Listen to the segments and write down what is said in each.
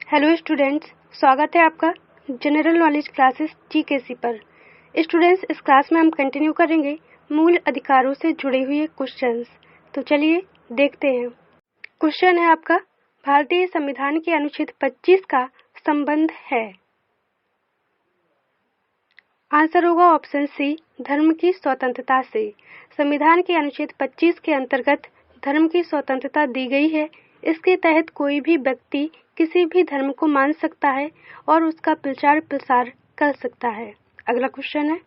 Hello students, स्वागत है आपका जनरल नॉलेज क्लासेस जीकेसी पर। स्टूडेंट्स, इस क्लास में हम कंटिन्यू करेंगे मूल अधिकारों से जुड़े हुए क्वेश्चंस। तो चलिए देखते हैं। क्वेश्चन है आपका, भारतीय संविधान के अनुच्छेद 25 का संबंध है। आंसर होगा ऑप्शन सी, धर्म की स्वतंत्रता से। संविधान के अनुच्छेद 25 के अंतर्गत धर्म की स्वतंत्रता दी गई है। इसके तहत कोई भी व्यक्ति किसी भी धर्म को मान सकता है और उसका प्रचार प्रसार कर सकता है। अगला क्वेश्चन है,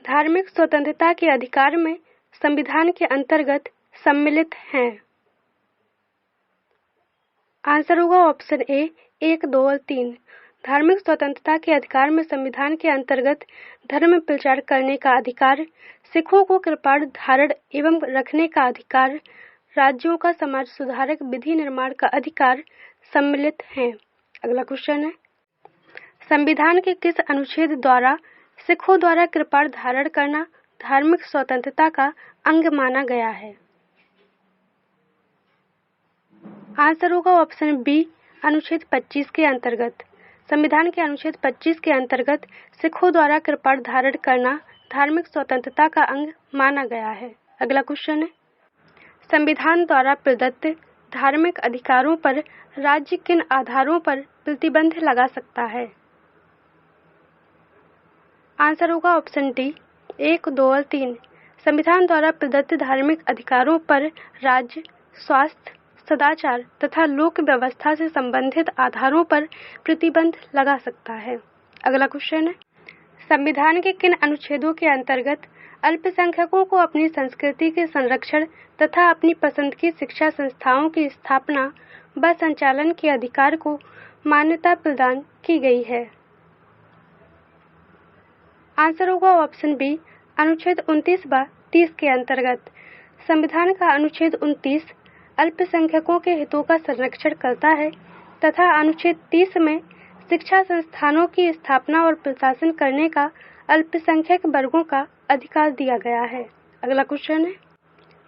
धार्मिक स्वतंत्रता के अधिकार में संविधान के अंतर्गत सम्मिलित हैं। आंसर होगा ऑप्शन ए, 1, 2 और 3। धार्मिक स्वतंत्रता के अधिकार में संविधान के अंतर्गत धर्म प्रचार करने का अधिकार, सिखों को कृपाण धारण एवं रखने का अधिकार, राज्यों का समाज सुधारक विधि निर्माण का अधिकार सम्मिलित हैं। अगला क्वेश्चन है, संविधान के किस अनुच्छेद द्वारा सिखों द्वारा कृपाण धारण करना धार्मिक स्वतंत्रता का अंग माना गया है। आंसर होगा ऑप्शन बी, अनुच्छेद 25 के अंतर्गत। संविधान के अनुच्छेद 25 के अंतर्गत सिखों द्वारा कृपाण धारण करना धार्मिक स्वतंत्रता का अंग माना गया है। अगला क्वेश्चन है, संविधान द्वारा प्रदत्त धार्मिक अधिकारों पर राज्य किन आधारों पर प्रतिबंध लगा सकता है। आंसर होगा ऑप्शन डी, 1, 2 और 3। संविधान द्वारा प्रदत्त धार्मिक अधिकारों पर राज्य स्वास्थ्य, सदाचार तथा लोक व्यवस्था से संबंधित आधारों पर प्रतिबंध लगा सकता है। अगला क्वेश्चन है, संविधान के किन अनुच्छेदों के अंतर्गत अल्पसंख्यकों को अपनी संस्कृति के संरक्षण तथा अपनी पसंद की शिक्षा संस्थाओं की स्थापना व संचालन के अधिकार को मान्यता प्रदान की गई है। आंसर होगा ऑप्शन बी, अनुच्छेद 29 व 30 के अंतर्गत। संविधान का अनुच्छेद 29 अल्पसंख्यकों के हितों का संरक्षण करता है तथा अनुच्छेद 30 में शिक्षा संस्थानों की स्थापना और प्रशासन करने का अल्पसंख्यक वर्गों का अधिकार दिया गया है। अगला क्वेश्चन है,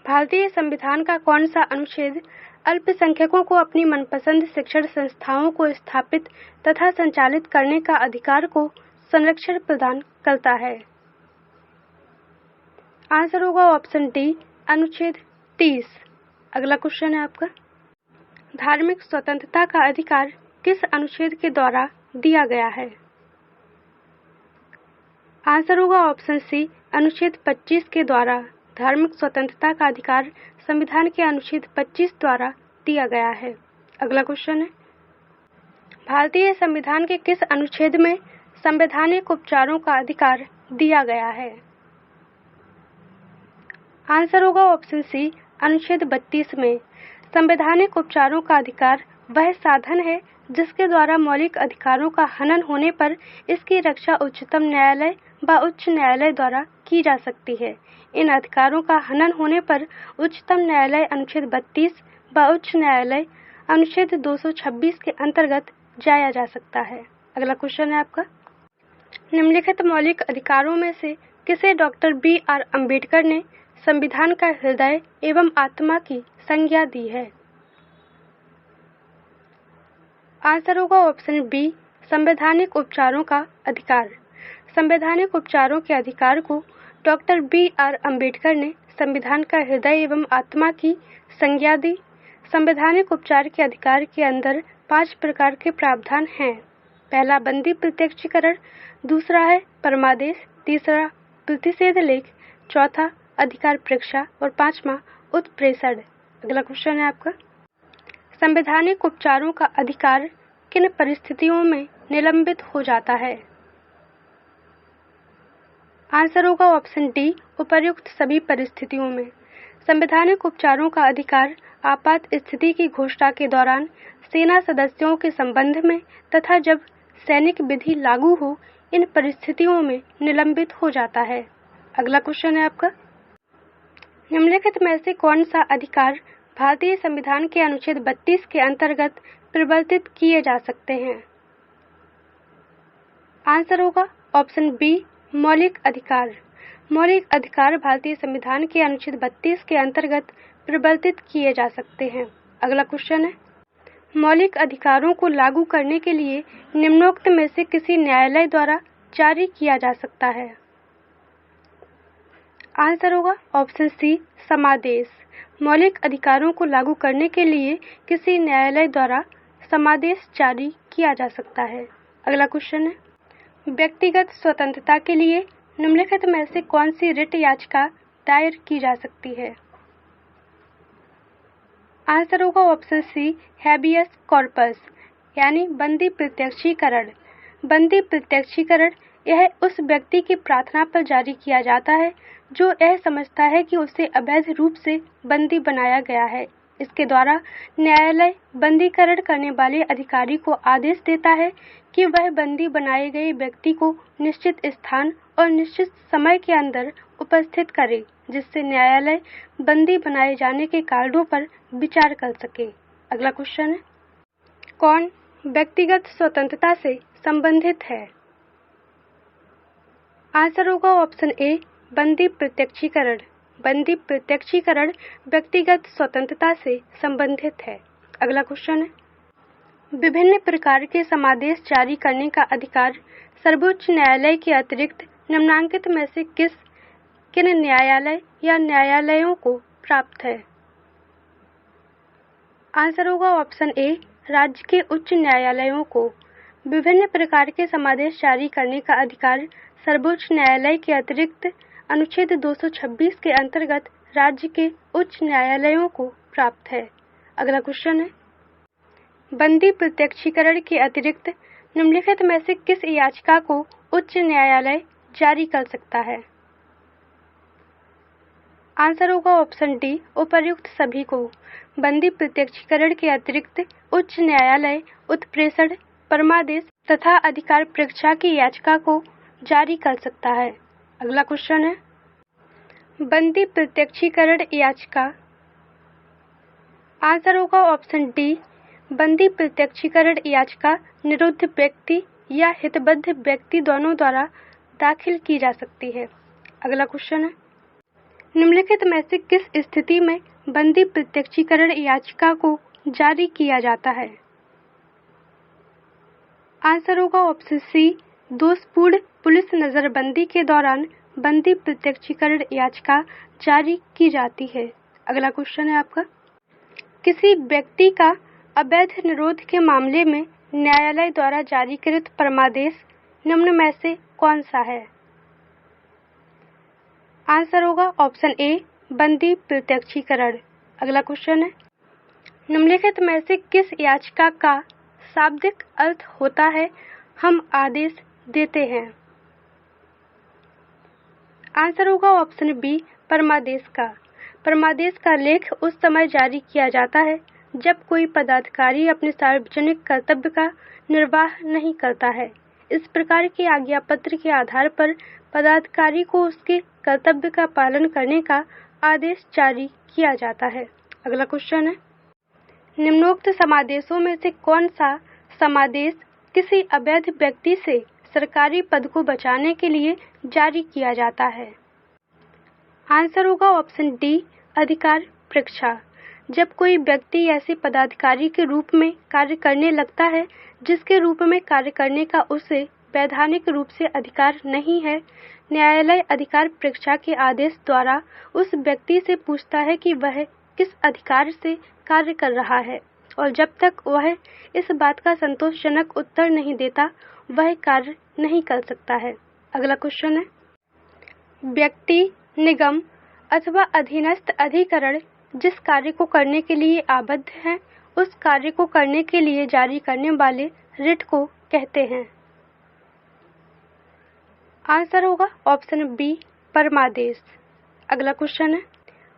भारतीय संविधान का कौन सा अनुच्छेद अल्पसंख्यकों को अपनी मनपसंद शिक्षण संस्थाओं को स्थापित तथा संचालित करने का अधिकार को संरक्षण प्रदान करता है। आंसर होगा ऑप्शन डी, अनुच्छेद 30। अगला क्वेश्चन है आपका, धार्मिक स्वतंत्रता का अधिकार किस अनुच्छेद के द्वारा दिया गया है। आंसर होगा ऑप्शन सी, अनुच्छेद 25 के द्वारा। धार्मिक स्वतंत्रता का अधिकार संविधान के अनुच्छेद 25 द्वारा दिया गया है। अगला क्वेश्चन है, भारतीय संविधान के किस अनुच्छेद में संवैधानिक उपचारों का अधिकार दिया गया है। आंसर होगा ऑप्शन सी, अनुच्छेद 32 में। संवैधानिक उपचारों का अधिकार वह साधन है जिसके द्वारा मौलिक अधिकारों का हनन होने पर इसकी रक्षा उच्चतम न्यायालय व उच्च न्यायालय द्वारा की जा सकती है। इन अधिकारों का हनन होने पर उच्चतम न्यायालय अनुच्छेद 32 व उच्च न्यायालय अनुच्छेद 226 के अंतर्गत जाया जा सकता है। अगला क्वेश्चन है आपका, निम्नलिखित मौलिक अधिकारों में से किसे डॉक्टर BR अम्बेडकर ने संविधान का हृदय एवं आत्मा की संज्ञा दी है। आंसर होगा ऑप्शन बी, संवैधानिक उपचारों का अधिकार। संवैधानिक उपचारों के अधिकार को डॉक्टर BR अम्बेडकर ने संविधान का हृदय एवं आत्मा की संज्ञा दी। संवैधानिक उपचार के अधिकार के अंदर 5 प्रकार के प्रावधान हैं। पहला बंदी प्रत्यक्षीकरण, दूसरा है परमादेश, तीसरा प्रतिषेध लेख, चौथा अधिकार परीक्षा और 5वां उत्प्रेषण। अगला क्वेश्चन है आपका, संवैधानिक उपचारों का अधिकार किन परिस्थितियों में निलंबित हो जाता है। आंसर होगा ऑप्शन डी, उपर्युक्त सभी परिस्थितियों में। संवैधानिक उपचारों का अधिकार आपात स्थिति की घोषणा के दौरान, सेना सदस्यों के संबंध में तथा जब सैनिक विधि लागू हो, इन परिस्थितियों में निलंबित हो जाता है। अगला क्वेश्चन है आपका, निम्नलिखित में से कौन सा अधिकार भारतीय संविधान के अनुच्छेद 32 के अंतर्गत परिवर्तित किए जा सकते हैं। आंसर होगा ऑप्शन बी, मौलिक अधिकार। मौलिक अधिकार भारतीय संविधान के अनुच्छेद 32 के अंतर्गत परिवर्तित किए जा सकते हैं। अगला क्वेश्चन है, मौलिक अधिकारों को लागू करने के लिए निम्नोक्त में से किसी न्यायालय द्वारा जारी किया जा सकता है? आंसर होगा ऑप्शन सी, समादेश। मौलिक अधिकारों को लागू करने के लिए किसी न्यायालय द्वारा समादेश जारी किया जा सकता है। अगला क्वेश्चन है, व्यक्तिगत स्वतंत्रता के लिए निम्नलिखित में से कौन सी रिट याचिका दायर की जा सकती है? आंसर होगा ऑप्शन सी, हैबियस कॉर्पस यानी बंदी प्रत्यक्षीकरण। बंदी प्रत्यक्षीकरण यह उस व्यक्ति की प्रार्थना पर जारी किया जाता है जो यह समझता है कि उसे अवैध रूप से बंदी बनाया गया है। इसके द्वारा न्यायालय बंदीकरण करने वाले अधिकारी को आदेश देता है कि वह बंदी बनाए गए व्यक्ति को निश्चित स्थान और निश्चित समय के अंदर उपस्थित करे, जिससे न्यायालय बंदी बनाए जाने के कारणों पर विचार कर सके। अगला क्वेश्चन है, कौन व्यक्तिगत स्वतंत्रता से संबंधित है? आंसर होगा ऑप्शन ए, बंदी प्रत्यक्षीकरण। बंदी प्रत्यक्षीकरण व्यक्तिगत स्वतंत्रता से संबंधित है। अगला क्वेश्चन है, विभिन्न प्रकार के समादेश जारी करने का अधिकार सर्वोच्च न्यायालय के अतिरिक्त निम्नांकित में से किन न्यायालय या न्यायालयों को प्राप्त है? आंसर होगा ऑप्शन ए, राज्य के उच्च न्यायालयों को। विभिन्न प्रकार के समादेश जारी करने का अधिकार सर्वोच्च न्यायालय के अतिरिक्त अनुच्छेद 226 के अंतर्गत राज्य के उच्च न्यायालयों को प्राप्त है। अगला क्वेश्चन है, बंदी प्रत्यक्षीकरण के अतिरिक्त निम्नलिखित में से किस याचिका को उच्च न्यायालय जारी कर सकता है? आंसर होगा ऑप्शन डी, उपर्युक्त सभी को। बंदी प्रत्यक्षीकरण के अतिरिक्त उच्च न्यायालय उत्प्रेषण, परमादेश तथा अधिकार परीक्षा की याचिका को जारी कर सकता है। अगला क्वेश्चन है, बंदी प्रत्यक्षीकरण याचिका। आंसर होगा ऑप्शन डी, बंदी प्रत्यक्षीकरण याचिका निरुद्ध व्यक्ति या हितबद्ध व्यक्ति दोनों द्वारा दाखिल की जा सकती है। अगला क्वेश्चन है, निम्नलिखित में से किस स्थिति में बंदी प्रत्यक्षीकरण याचिका को जारी किया जाता है? आंसर होगा ऑप्शन सी, दोषपूर्ण पुलिस नजरबंदी के दौरान बंदी प्रत्यक्षीकरण याचिका जारी की जाती है। अगला क्वेश्चन है आपका, किसी व्यक्ति का अवैध निरोध के मामले में न्यायालय द्वारा जारीकृत परमादेश निम्न में से कौन सा है? आंसर होगा ऑप्शन ए, बंदी प्रत्यक्षीकरण। अगला क्वेश्चन है, निम्नलिखित में से किस याचिका का शाब्दिक अर्थ होता है हम आदेश देते हैं? आंसर होगा ऑप्शन बी, परमादेश का। परमादेश का लेख उस समय जारी किया जाता है जब कोई पदाधिकारी अपने सार्वजनिक कर्तव्य का निर्वाह नहीं करता है। इस प्रकार के आज्ञा पत्र के आधार पर पदाधिकारी को उसके कर्तव्य का पालन करने का आदेश जारी किया जाता है। अगला क्वेश्चन है, निम्नोक्त समादेशों में से कौन सा समादेश किसी अवैध व्यक्ति से सरकारी पद को बचाने के लिए जारी किया जाता है? आंसर होगा ऑप्शन डी, अधिकार परीक्षा। जब कोई व्यक्ति ऐसे पदाधिकारी के रूप में कार्य करने लगता है जिसके रूप में कार्य करने का उसे वैधानिक रूप से अधिकार नहीं है, न्यायालय अधिकार परीक्षा के आदेश द्वारा उस व्यक्ति से पूछता है कि वह किस अधिकार से कार्य कर रहा है, और जब तक वह इस बात का संतोषजनक उत्तर नहीं देता वह कार्य नहीं कर सकता है। अगला क्वेश्चन है, व्यक्ति, निगम अथवा अधीनस्थ अधिकरण जिस कार्य को करने के लिए आबद्ध है उस कार्य को करने के लिए जारी करने वाले रिट को कहते हैं? आंसर होगा ऑप्शन बी, परमादेश। अगला क्वेश्चन है,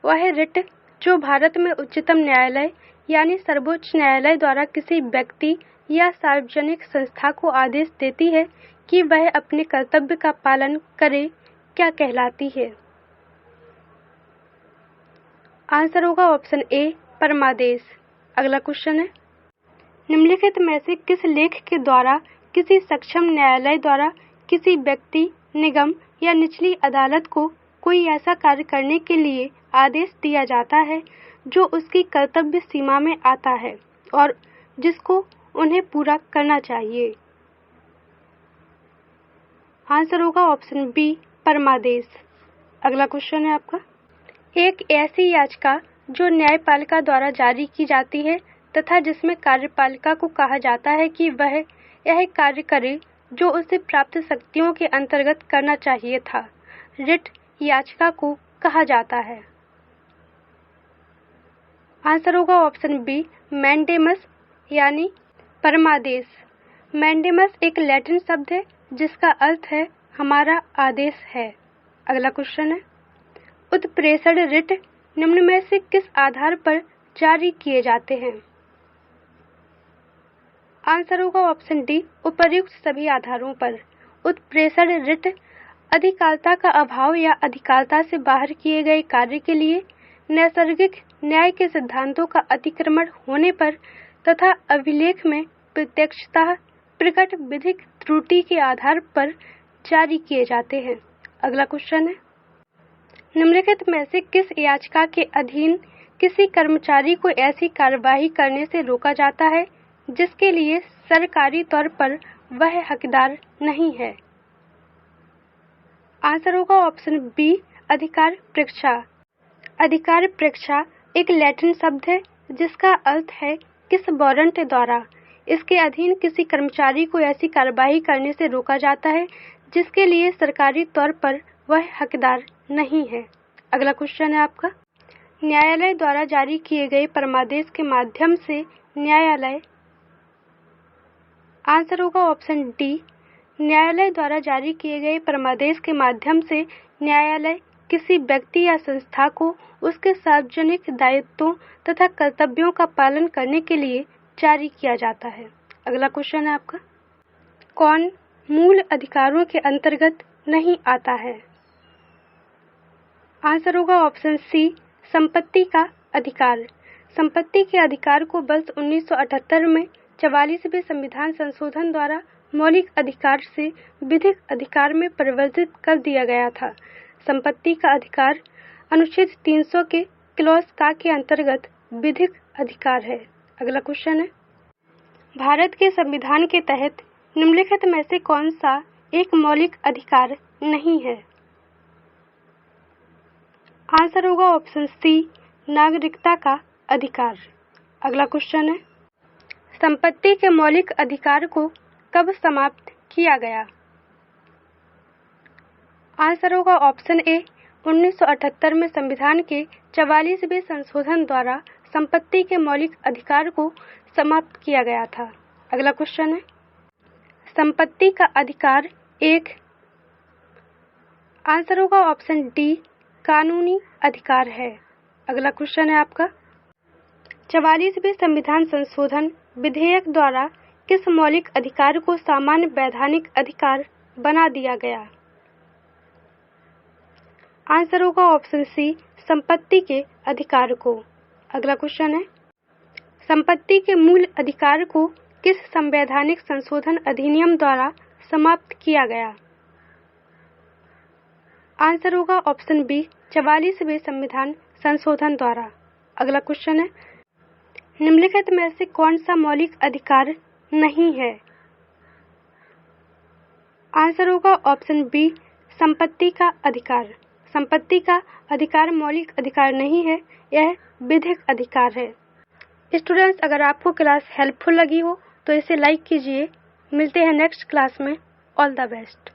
वह रिट जो भारत में उच्चतम न्यायालय यानी सर्वोच्च न्यायालय द्वारा किसी व्यक्ति या सार्वजनिक संस्था को आदेश देती है कि वह अपने कर्तव्य का पालन करे, क्या कहलाती है? आंसर होगा ऑप्शन ए, परमादेश। अगला क्वेश्चन है, निम्नलिखित में से किस लेख के द्वारा किसी सक्षम न्यायालय द्वारा किसी व्यक्ति, निगम या निचली अदालत को कोई ऐसा कार्य करने के लिए आदेश दिया जाता है जो उसकी कर्तव्य सीमा में आता है और जिसको उन्हें पूरा करना चाहिए। आंसर होगा ऑप्शन बी, परमादेश। अगला क्वेश्चन है आपका, एक ऐसी याचिका जो न्यायपालिका द्वारा जारी की जाती है तथा जिसमें कार्यपालिका को कहा जाता है कि वह यह कार्य करे जो उसे प्राप्त शक्तियों के अंतर्गत करना चाहिए था, रिट याचिका को कहा जाता है। आंसर होगा ऑप्शन बी, मैंडेमस यानी परमादेश। मैंडेमस एक लैटिन शब्द है जिसका अर्थ है हमारा आदेश है। अगला क्वेश्चन है, उत्प्रेषण रिट निम्न में से किस आधार पर जारी किए जाते हैं? आंसर होगा ऑप्शन डी, उपर्युक्त सभी आधारों पर। उत्प्रेषण रिट अधिकारिता का अभाव या अधिकारिता से बाहर किए गए कार्य के लिए नैसर्गिक न्याय के सिद्धांतों का अतिक्रमण होने पर तथा अभिलेख में प्रत्यक्षतः प्रकट विधिक त्रुटि के आधार पर जारी किए जाते हैं। अगला क्वेश्चन है, निम्नलिखित में से किस याचिका के अधीन किसी कर्मचारी को ऐसी कार्यवाही करने से रोका जाता है जिसके लिए सरकारी तौर पर वह हकदार नहीं है? आंसर होगा ऑप्शन बी, अधिकार परीक्षा। अधिकार परीक्षा एक लैटिन शब्द है जिसका अर्थ है किस वारंट द्वारा। इसके अधीन किसी कर्मचारी को ऐसी कार्यवाही करने से रोका जाता है जिसके लिए सरकारी तौर पर वह हकदार नहीं है। अगला क्वेश्चन है आपका, न्यायालय द्वारा जारी किए गए परमादेश के माध्यम से न्यायालय। आंसर होगा ऑप्शन डी, न्यायालय द्वारा जारी किए गए परमादेश के माध्यम से न्यायालय किसी व्यक्ति या संस्था को उसके सार्वजनिक दायित्वों तथा कर्तव्यों का पालन करने के लिए जारी किया जाता है। अगला क्वेश्चन है आपका, कौन मूल अधिकारों के अंतर्गत नहीं आता है? आंसर होगा ऑप्शन सी, संपत्ति का अधिकार। संपत्ति के अधिकार को वर्ष 1978 में 44वें संविधान संशोधन द्वारा मौलिक अधिकार से विधिक अधिकार में परिवर्तित कर दिया गया था। संपत्ति का अधिकार अनुच्छेद 300 के क्लॉज का के अंतर्गत विधिक अधिकार है। अगला क्वेश्चन है, भारत के संविधान के तहत निम्नलिखित में से कौन सा एक मौलिक अधिकार नहीं है? आंसर होगा ऑप्शन सी, नागरिकता का अधिकार। अगला क्वेश्चन है, संपत्ति के मौलिक अधिकार को कब समाप्त किया गया? आंसर होगा ऑप्शन ए, 1978 में संविधान के 44वें संशोधन द्वारा संपत्ति के मौलिक अधिकार को समाप्त किया गया था। अगला क्वेश्चन है, संपत्ति का अधिकार एक। आंसर होगा ऑप्शन डी, कानूनी अधिकार है। अगला क्वेश्चन है आपका, 44वें संविधान संशोधन विधेयक द्वारा किस मौलिक अधिकार को सामान्य वैधानिक अधिकार बना दिया गया? आंसर होगा ऑप्शन सी, संपत्ति के अधिकार को। अगला क्वेश्चन है, संपत्ति के मूल अधिकार को किस संवैधानिक संशोधन अधिनियम द्वारा समाप्त किया गया? आंसर होगा ऑप्शन बी, 44वें संविधान संशोधन द्वारा। अगला क्वेश्चन है, निम्नलिखित में से कौन सा मौलिक अधिकार नहीं है? आंसर होगा ऑप्शन बी, संपत्ति का अधिकार। संपत्ति का अधिकार मौलिक अधिकार नहीं है, यह विधिक अधिकार है। स्टूडेंट्स, अगर आपको क्लास हेल्पफुल लगी हो तो इसे लाइक कीजिए। मिलते हैं नेक्स्ट क्लास में। All the best.